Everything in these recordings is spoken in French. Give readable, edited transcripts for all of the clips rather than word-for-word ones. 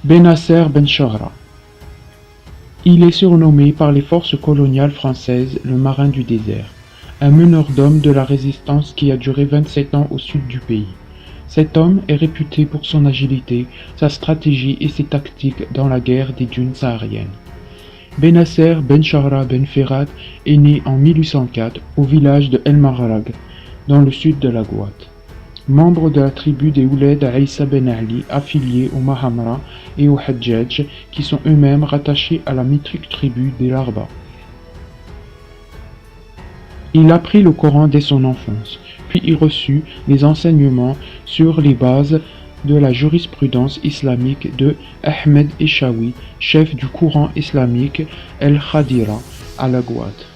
Benasser Ben Chahra. Il est surnommé par les forces coloniales françaises le marin du désert, un meneur d'hommes de la résistance qui a duré 27 ans au sud du pays. Cet homme est réputé pour son agilité, sa stratégie et ses tactiques dans la guerre des dunes sahariennes. Benasser Ben Chahra Ben Ferhat est né en 1804 au village de El Maghrag, dans le sud de la Goîte. Membre de la tribu des Ouled à Issa Ben Ali, affiliés au Mahamra et au Hajjaj, qui sont eux-mêmes rattachés à la mythique tribu des Larba. Il apprit le Coran dès son enfance, puis il reçut des enseignements sur les bases de la jurisprudence islamique de Ahmed Eshawi, chef du courant islamique El-Khadira à la Goîte.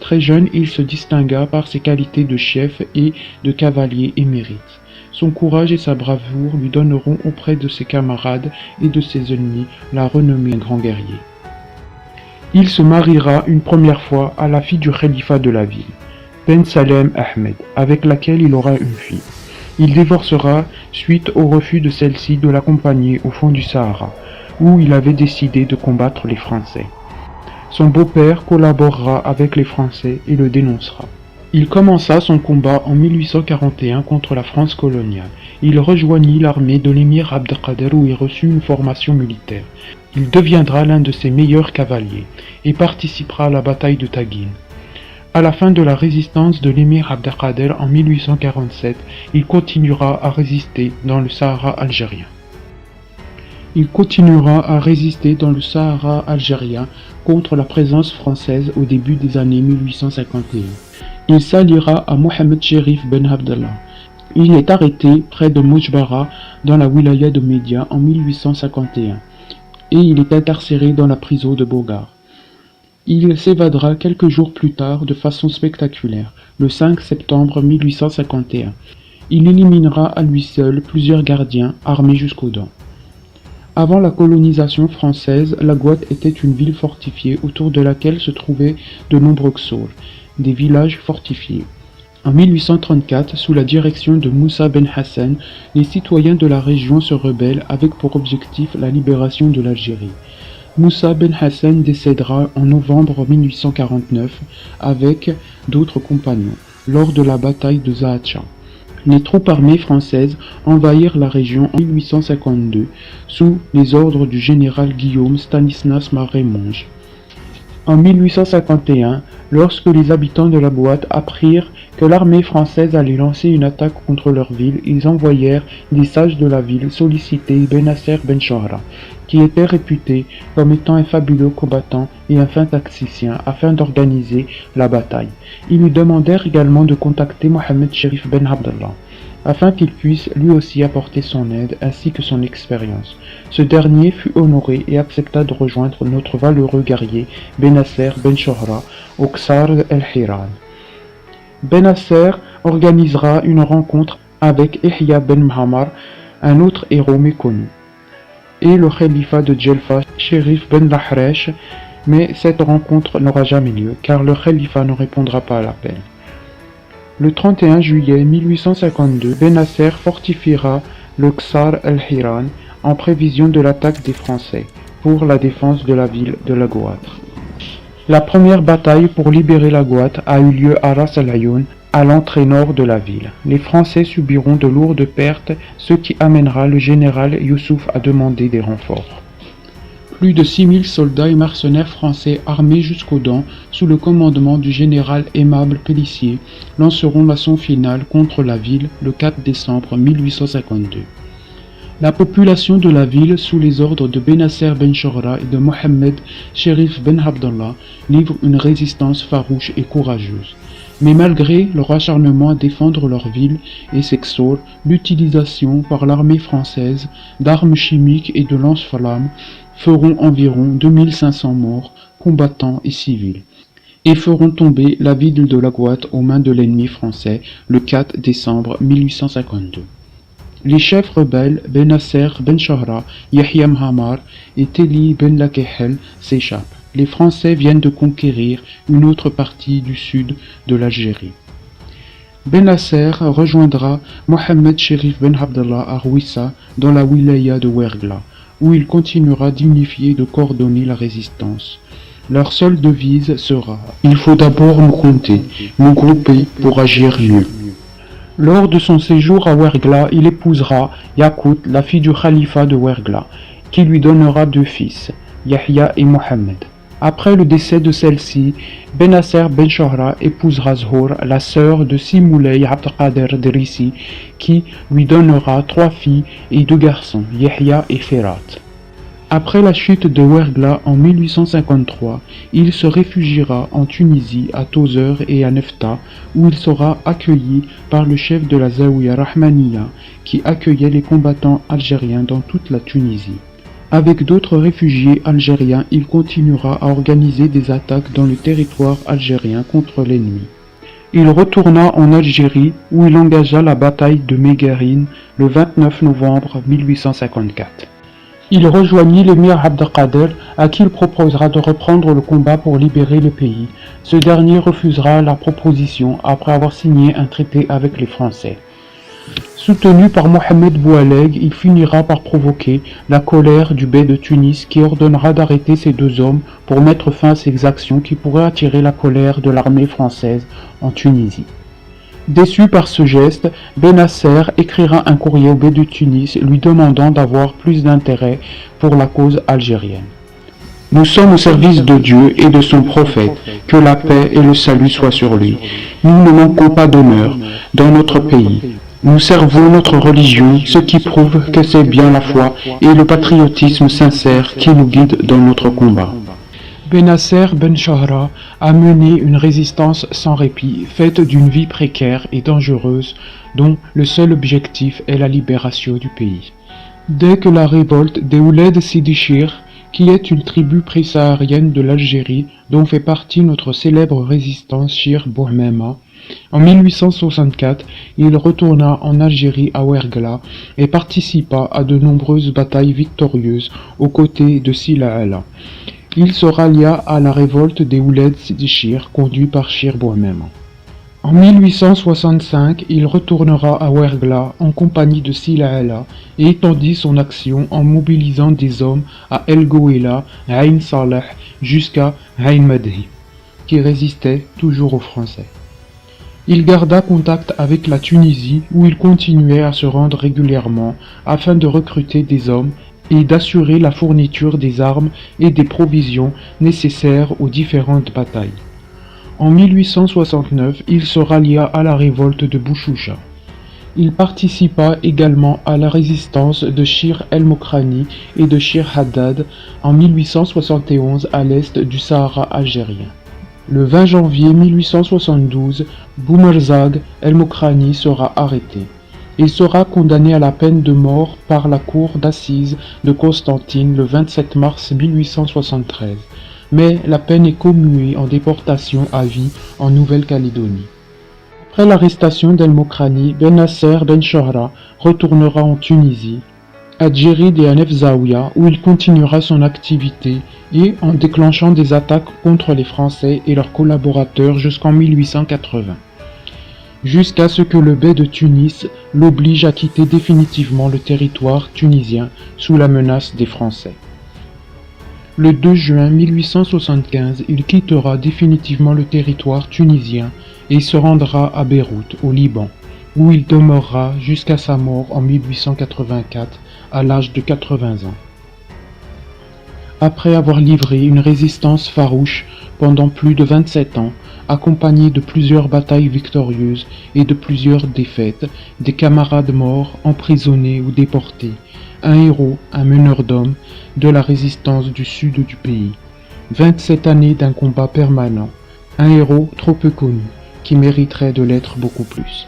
Très jeune, il se distingua par ses qualités de chef et de cavalier émérite. Son courage et sa bravoure lui donneront auprès de ses camarades et de ses ennemis la renommée d'un grand guerrier. Il se mariera une première fois à la fille du khalifa de la ville, Ben Salem Ahmed, avec laquelle il aura une fille. Il divorcera suite au refus de celle-ci de l'accompagner au fond du Sahara, où il avait décidé de combattre les Français. Son beau-père collaborera avec les Français et le dénoncera. Il commença son combat en 1841 contre la France coloniale. Il rejoignit l'armée de l'émir Abdelkader où il reçut une formation militaire. Il deviendra l'un de ses meilleurs cavaliers et participera à la bataille de Taguine. À la fin de la résistance de l'émir Abdelkader en 1847, il continuera à résister dans le Sahara algérien. Contre la présence française au début des années 1851. Il s'alliera à Mohamed Cherif Ben Abdallah. Il est arrêté près de Moujbara dans la wilaya de Média en 1851 et il est incarcéré dans la prison de Bogar. Il s'évadera quelques jours plus tard de façon spectaculaire, le 5 septembre 1851. Il éliminera à lui seul plusieurs gardiens armés jusqu'aux dents. Avant la colonisation française, la Goîte était une ville fortifiée autour de laquelle se trouvaient de nombreux xors, des villages fortifiés. En 1834, sous la direction de Moussa Ben Hassan, les citoyens de la région se rebellent avec pour objectif la libération de l'Algérie. Moussa Ben Hassan décédera en novembre 1849 avec d'autres compagnons lors de la bataille de Zaatcha. Les troupes armées françaises envahirent la région en 1852 sous les ordres du général Guillaume Stanislas Marémonge. En 1851, lorsque les habitants de la Goîte apprirent que l'armée française allait lancer une attaque contre leur ville, ils envoyèrent des sages de la ville solliciter Benasser Ben Chahra, qui était réputé comme étant un fabuleux combattant et un fin tacticien, afin d'organiser la bataille. Ils lui demandèrent également de contacter Mohamed Cherif Ben Abdallah, afin qu'il puisse lui aussi apporter son aide ainsi que son expérience. Ce dernier fut honoré et accepta de rejoindre notre valeureux guerrier Benasser Ben Chahra au Ksar el-Hiran. Benasser organisera une rencontre avec Ihya Ben Mhamar, un autre héros méconnu, et le khalifa de Djelfa, Cherif Ben Lahresh, mais cette rencontre n'aura jamais lieu car le khalifa ne répondra pas à l'appel. Le 31 juillet 1852, Benasser fortifiera le Ksar el-Hiran en prévision de l'attaque des Français pour la défense de la ville de la Goîte. La première bataille pour libérer la Goîte a eu lieu à Ras el-Ayoun, à l'entrée nord de la ville. Les Français subiront de lourdes pertes, ce qui amènera le général Youssouf à demander des renforts. Plus de 6000 soldats et mercenaires français armés jusqu'aux dents, sous le commandement du général Aimable Pélissier, lanceront l'assaut final contre la ville le 4 décembre 1852. La population de la ville, sous les ordres de Benasser Ben Chohra et de Mohammed Cherif Ben Abdallah, livre une résistance farouche et courageuse. Mais malgré leur acharnement à défendre leur ville et s'exhorte l'utilisation par l'armée française d'armes chimiques et de lance-flammes feront environ 2500 morts, combattants et civils, et feront tomber la ville de Laghouat aux mains de l'ennemi français le 4 décembre 1852. Les chefs rebelles Benasser Ben Chohra, Yahya Mhamar et Teli Ben Lakehel s'échappent. Les Français viennent de conquérir une autre partie du sud de l'Algérie. Benasser rejoindra Mohammed Cherif Ben Abdallah à Rouissa dans la wilaya de Ouergla, où il continuera d'unifier et de coordonner la résistance. Leur seule devise sera « Il faut d'abord nous compter, nous grouper pour agir mieux ». Lors de son séjour à Ouergla, il épousera Yakout, la fille du khalifa de Ouergla, qui lui donnera 2 fils, Yahya et Mohammed. Après le décès de celle-ci, Benasser Ben Chohra épousera Zhour, la sœur de Simoulay Abdelkader Drissi, qui lui donnera 3 filles et 2 garçons, Yahya et Ferhat. Après la chute de Ouergla en 1853, il se réfugiera en Tunisie, à Tozeur et à Nefta, où il sera accueilli par le chef de la Zaouïa Rahmaniya, qui accueillait les combattants algériens dans toute la Tunisie. Avec d'autres réfugiés algériens, il continuera à organiser des attaques dans le territoire algérien contre l'ennemi. Il retourna en Algérie où il engagea la bataille de Mégarine le 29 novembre 1854. Il rejoignit l'émir Abdelkader à qui il proposera de reprendre le combat pour libérer le pays. Ce dernier refusera la proposition après avoir signé un traité avec les Français. Soutenu par Mohamed Boualeg, il finira par provoquer la colère du bey de Tunis qui ordonnera d'arrêter ces 2 hommes pour mettre fin à ces exactions qui pourraient attirer la colère de l'armée française en Tunisie. Déçu par ce geste, Benasser écrira un courrier au bey de Tunis lui demandant d'avoir plus d'intérêt pour la cause algérienne. Nous sommes au service de Dieu et de son prophète, que la paix et le salut soient sur lui. Nous ne manquons pas d'honneur dans notre pays. Nous servons notre religion, ce qui prouve que c'est bien la foi et le patriotisme sincère qui nous guident dans notre combat. Benasser Ben Chohra a mené une résistance sans répit, faite d'une vie précaire et dangereuse, dont le seul objectif est la libération du pays. Dès que la révolte des Ouled Sidi Chir, qui est une tribu pré-saharienne de l'Algérie dont fait partie notre célèbre résistance Chir Bourmema, en 1864, il retourna en Algérie à Ouergla et participa à de nombreuses batailles victorieuses aux côtés de Sila Allah. Il se rallia à la révolte des Ouled Sidi Chir conduite par Chir Bourmema. En 1865, il retournera à Ouergla en compagnie de Sila Allah et étendit son action en mobilisant des hommes à El Gouela, Ain Saleh jusqu'à Ain Madhi, qui résistaient toujours aux Français. Il garda contact avec la Tunisie où il continuait à se rendre régulièrement afin de recruter des hommes et d'assurer la fourniture des armes et des provisions nécessaires aux différentes batailles. En 1869, il se rallia à la révolte de Bouchoucha. Il participa également à la résistance de Chir el-Mokrani et de Chir Haddad en 1871 à l'est du Sahara algérien. Le 20 janvier 1872, Boumerzag el-Mokrani sera arrêté. Il sera condamné à la peine de mort par la cour d'assises de Constantine le 27 mars 1873, mais la peine est commuée en déportation à vie en Nouvelle-Calédonie. Après l'arrestation d'el-Mokrani, Benasser Ben Chohra retournera en Tunisie, à Djerid et à Nefzaouia, où il continuera son activité et en déclenchant des attaques contre les Français et leurs collaborateurs jusqu'en 1880, jusqu'à ce que le bey de Tunis l'oblige à quitter définitivement le territoire tunisien sous la menace des Français. Le 2 juin 1875, il quittera définitivement le territoire tunisien et se rendra à Beyrouth, au Liban, où il demeurera jusqu'à sa mort en 1884, à l'âge de 80 ans. Après avoir livré une résistance farouche pendant plus de 27 ans, accompagné de plusieurs batailles victorieuses et de plusieurs défaites, des camarades morts, emprisonnés ou déportés, un héros, un meneur d'hommes de la résistance du sud du pays. 27 années d'un combat permanent, un héros trop peu connu, qui mériterait de l'être beaucoup plus.